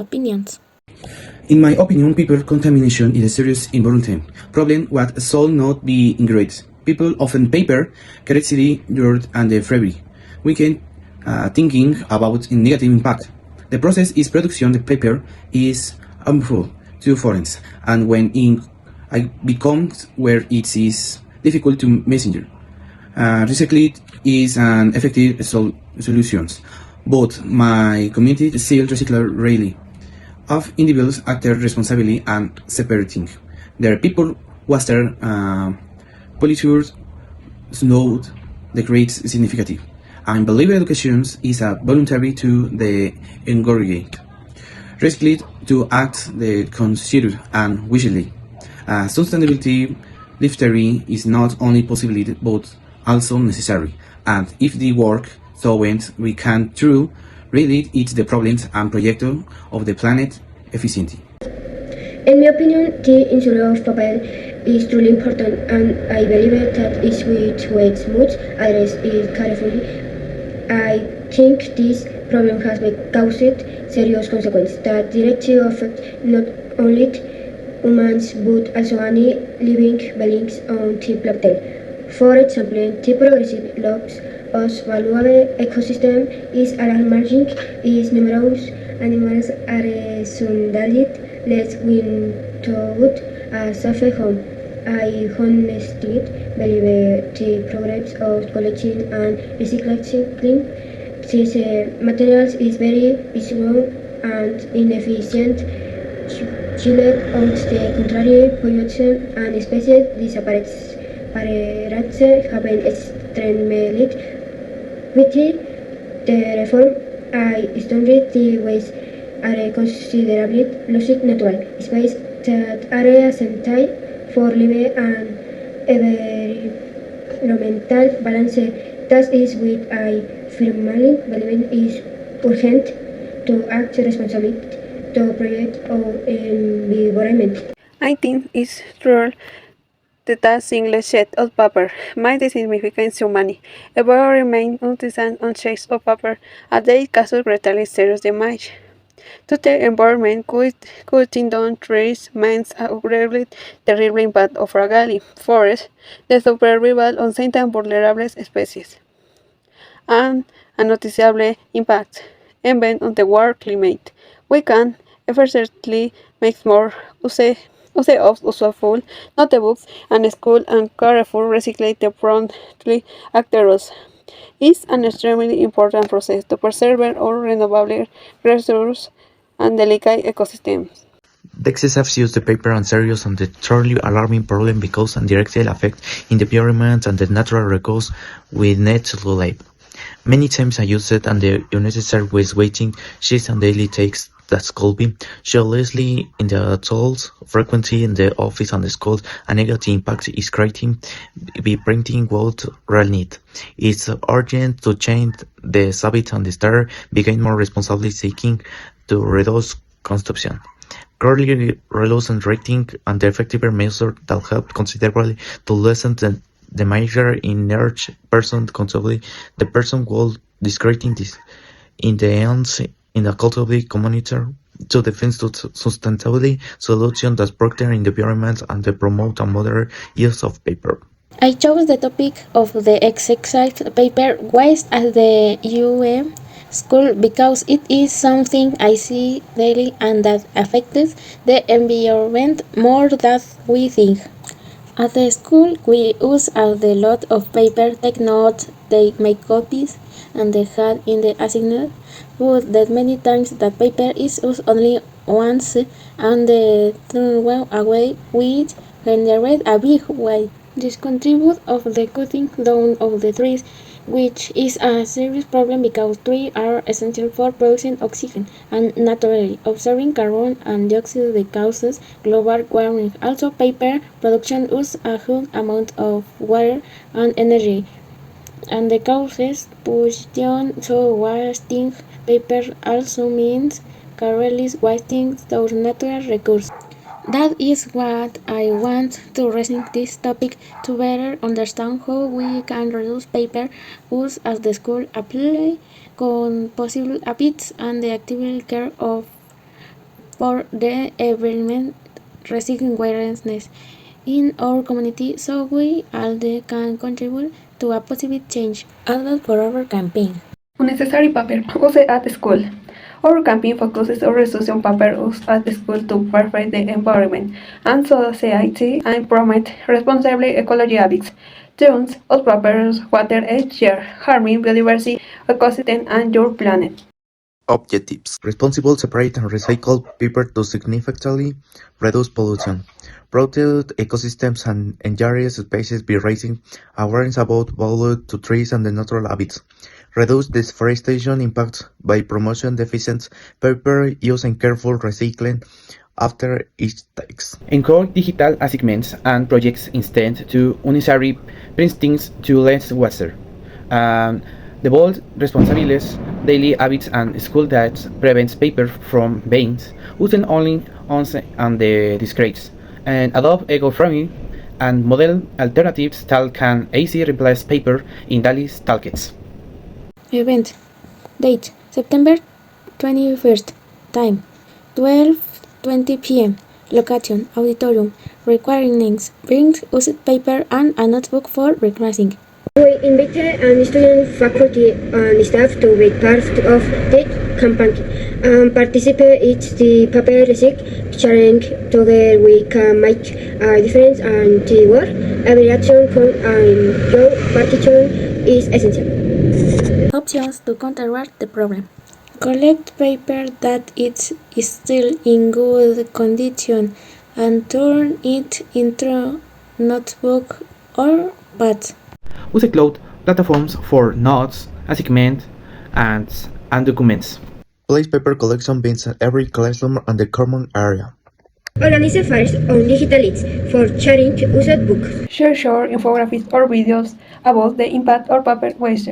opinions. In my opinion, paper contamination is a serious environmental problem what should not be ignored. People often paper carelessly, dirt and fabric. We can thinking about negative impact. The process is production the paper is harmful to forests, and when ink becomes where it is difficult to messenger. Recycling is an effective solution, but my community still recycle rarely. Of individuals acted responsibly and separating their people water polluters slowed the great significantly. And believe education is a voluntary to the engaged. Risked to act the considered and wisely. Sustainability literary is not only possible but also necessary. And if the work so went, we can through really eat the problems and project of the planet efficiently. In my opinion, the issue of paper is truly important, and I believe that is with which much address it carefully. I think this problem has caused serious consequences that directly affect not only humans but also any living beings on the planet. For example, the progressive loss of valuable ecosystem is alarming. Is numerous animals are sundered, less without a safe home. I honestly believe the progress of collecting and recycling these materials is very slow and inefficient. Chile, on the contrary, pollution and species disappearance happen extremely quickly. The reform I started the waste are considerably lost natural space that are essential for life and environmental balance. That is what I firmly believe is urgent to act responsibly to protect our environment. I think it's true that a single sheet of paper might significant so many. If we remain undesign on sheets of paper, they cause greatly serious damage to the environment. Cutting down trees means a really terrible impact of fragile forests, the survival on certain vulnerable species, and a noticeable impact even on the world climate. We can effortlessly make more use of useful notebooks and school and careful recycle the promptly actors. It's an extremely important process to preserve our renewable resources and delicate ecosystems. The excessive use of paper and serious and the truly alarming problem because and directly affect in the environment and the natural resources we need to live. Many times I use it and the unnecessary waste waiting sheets and daily takes that could be shamelessly in the tools, frequently in the office and the schools, a negative impact is creating be printing what real need. It's urgent to change the habit and start begin more responsibly seeking to reduce consumption. Currently, reducing rating and the effective measure that help considerably to lessen the major inert person constantly the person will discreting this in the ends in a culturally community to defend sustainability solution that protect in the environment and they promote a modern use of paper. I chose the topic of the excessive paper waste at the UM school because it is something I see daily and that affects the environment more than we think. At the school, we use a lot of paper, take notes, they make copies, and they had in the assignment, but that many times that paper is used only once and the thrown away, which generate a big waste. This contributes of the cutting down of the trees, which is a serious problem because trees are essential for producing oxygen and naturally absorbing carbon and dioxide that causes global warming. Also, paper production uses a huge amount of water and energy, and the causes pollution. So, wasting paper also means careless wasting those natural resources. That is what I want to raise this topic to better understand how we can reduce paper use as the school apply con possible habits and the active care of for the environment, raising awareness in our community so we all can contribute to a positive change. Advocate for our campaign. Unnecessary paper use at school. Our campaign focuses on reducing paper use at school to protect the environment and society and promote responsible ecology habits. Tons of paper water each year, harming biodiversity, ecosystem, and your planet. Objectives: responsible, separate, and recycle paper to significantly reduce pollution, protect ecosystems and endangered species by raising awareness about value to trees and the natural habits, reduce deforestation impacts by promoting efficient paper use and careful recycling after each takes. Encourage digital assignments and projects instead to unnecessary printings to less water. Um, the bold responsibilities, daily habits, and school that prevents paper from being used only on the disgrace, and adopt eco-friendly and model alternatives that can easily replace paper in daily talkets. Event date September 21st. Time 12:20 p.m. Location auditorium. Requirements: bring used paper and a notebook for retracing. We invited students, faculty, and staff to be part of the campaign and participate in the paper recycling challenge. Together we can make a difference and teamwork. Every action counts and your participation is essential. Options to counteract the problem. Collect paper that is still in good condition and turn it into notebook or pads. Use cloud platforms for notes, assignments, and documents. Place paper collection bins at every classroom and the common area. Organize fairs on digital leads for sharing used books. Share short infographics or videos about the impact of paper waste.